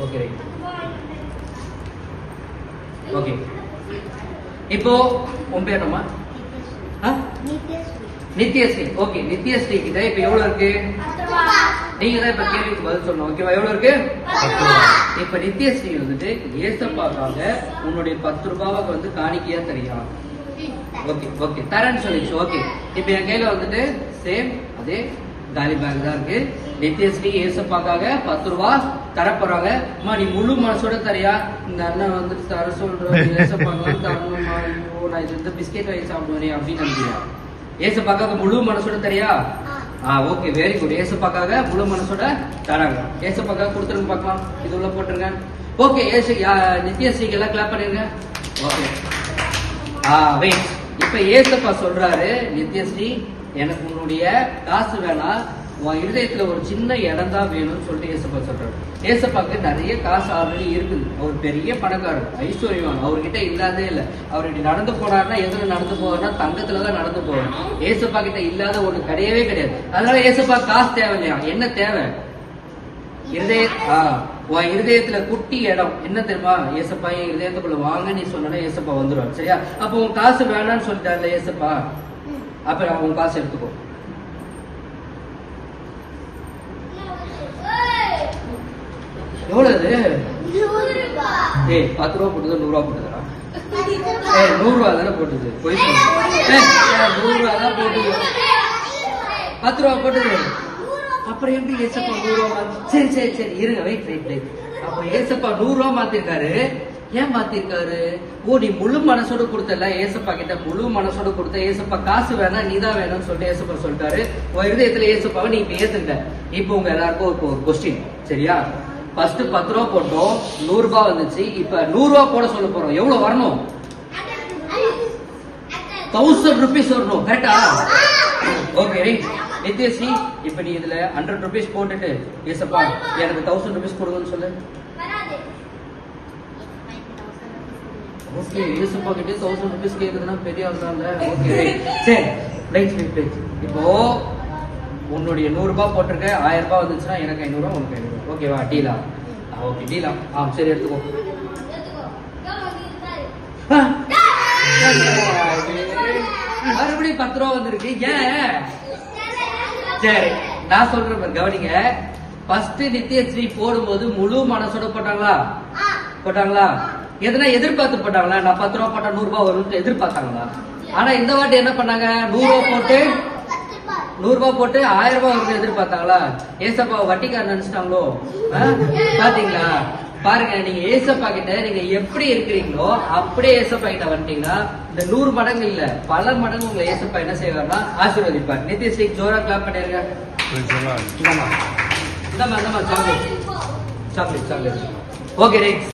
Okay right. Okay இப்போ உன் பேர் என்னம்மா? நித்யஸ்ரீ. ஓகே நித்யஸ்ரீ கிட்ட இப்ப எவ்வளவு இருக்கு? நீங்க தான் இப்ப கேள்விக்கு பதில் சொல்லணும். ஓகேவா? எவ்வளவு இருக்கு? இப்ப நித்யஸ்ரீ வந்துட்டு ஏசப்பாக்காக உன்னுடைய 10 ரூபாவுக்கு வந்து காணிக்கையா தெரியும். ஓகே ஓகே தரேன்னு சொல்லிச்சு. ஓகே இப்ப என் கையில வந்துட்டு சேம் அதே காலி பேக் தான் இருக்கு. நித்யஸ்ரீ ஏசப்பாக்காக 10 ரூபா தரப்போறாங்க. அம்மா நீ முழு மனசோட தரியா? இந்த அண்ணன் வந்துட்டு தர சொல்றோம் ஏசப்பாக்காக தரணுமா? ஐயோ நான் இது வந்து பிஸ்கெட் வாங்கி சாப்பிடுவேன் அப்படின்னு நினைக்கிறேன். ஏசப்பாக்காக முழு மனசோட தரியா? Okay very good. ஏசப்பாக்காக முழு மனசோட தராங்க. ஏசப்பாக்காக கொடுத்துருங்க பார்க்கலாம். இது உள்ள போட்டுருங்க. ஓகே நித்யஸ்ரீக்கு எல்லாம் கிளாப் பண்ணிருங்க. Okay wait. இப்ப ஏசப்பா சொல்றாரு நித்யஸ்ரீ எனக்கு உன்னுடைய காசு வேணாம், உன் இருதயத்துல ஒரு சின்ன இடம் தான் வேணும்னு சொல்லிட்டு ஏசப்பா சொல்றாரு. ஏசப்பாக்கு நிறைய காசு ஆல்ரெடி இருக்குது. அவர் பெரிய பணக்காரர், ஐஸ்வர்யவான். அவர்கிட்ட இல்லாதே இல்லை. அவர்கிட்ட நடந்து போனாருன்னா எதுல நடந்து போவார்னா தங்கத்துலதான் நடந்து போவார். ஏசப்பா கிட்ட இல்லாத ஒரு கிடையவே கிடையாது. அதனால ஏசப்பா காசு தேவை இல்லையா? என்ன தேவை? உன் இருதயத்துல குட்டி இடம் என்ன தெரியுமா? ஏசப்பா என் இருதயத்துக்குள்ள வாங்க நீ சொன்னா ஏசப்பா வந்துருவார். சரியா? அப்ப உன் காசு வேணான்னு சொல்லிட்டாருல ஏசப்பா, அப்ப உன் காசு எடுத்துக்கோ. எவ்வளவு? 10 ரூபா போட்டுது 100 ரூபா போட்டுதா? 100 ரூபா தானே போட்டுது. போய் 100 ரூபா தான் போட்டுது. 10 ரூபா போட்டுது. அப்புறம் எப்படி ஏசப்பா 100 ரூபா? சரி சரி சரி இருங்க வெயிட் வெயிட் வெயிட். அப்ப ஏசப்பா 100 ரூபா மாத்திருக்காரு. ஏன் மாத்திருக்காரு? நீ முழு மனசோட கொடுத்தல ஏசப்பா கிட்ட, முழு மனசோட கொடுத்த. ஏசப்பா காசு வேணா நீதான் வேணும்னு சொல்லிட்டு ஏசப்பா சொல்லிட்டாரு. உன் இருதயத்துல ஏசப்பாவை நீ இப்ப ஏத்துக்கிட்ட. இப்போ உங்க எல்லாருக்கும் ஒரு கொஸ்டின். சரியா? ஃபர்ஸ்ட் 10 ரூபா போட்டோம், 100 ரூபாய் வந்துச்சு. இப்ப 100 ரூபாய் போட சொல்ல போறோம். எவ்வளவு வரணும்? 1000 rupees வரணும். கரெக்டா? ஓகே நித்யஸ்ரீ இப்ப நீ இதுல 100 rupees போட்டுட்டு ஏசப்பா எனக்கு 1000 rupees கொடுங்கன்னு சொல்லு. ஓகே ஏசப்பா கிட்டே 1000 rupees கேக்குதுன்னா பெரிய ஆள் தாங்க. ஓகே சரி ரைட் ரைட் ரைட். இப்போ உன்னுடைய 100 ரூபாய் போட்டிருக்க, 1000 ரூபாய் வந்துச்சுன்னா எனக்கு 500 ரூபாய் உனக்கு 500. ஓகேவா? டீலா? ஓகே டீலா. சரி எடுத்துக்கோ. மறுபடியும் 10 ரூபா வந்திருக்கு. ஏன்? சரி நான் சொல்றேன் கவனிங்க. ஃபர்ஸ்ட் நித்யஸ்ரீ போடும்போது முழு மனசோட போட்டாங்களா? போட்டாங்களா? எதனா எதிர்பார்த்து போட்டாங்களா? நான் 10 ரூபா போட்டா 100 ரூபாய் வரும்னு எதிர்பார்த்தாங்களா? ஆனா இந்த வாட்டி என்ன பண்ணாங்க? 100 ரூபாய் போட்டு 100 ரூபாய் போட்டு 1000 ரூபாய் வரும்னு எதிர்பார்த்தாங்களா? ஏசப்பா வட்டிக்காரன் நினைச்சிட்டாங்களோ? பாத்தீங்களா? பாருங்க, நீங்க ஏசப்பா கிட்ட நீங்க எப்படி இருக்கிறீங்களோ அப்படியே ஏசப்பா கிட்ட வந்துட்டீங்கன்னா இந்த 100 மடங்கு இல்ல பல மடங்கு உங்களை ஏசப்பா என்ன செய்வார்னா ஆசீர்வதிப்பார். நித்யஸ்ரீ ஜோரா கிளாப் பண்ணிருங்க. Chocolate chocolate chocolate. Okay right.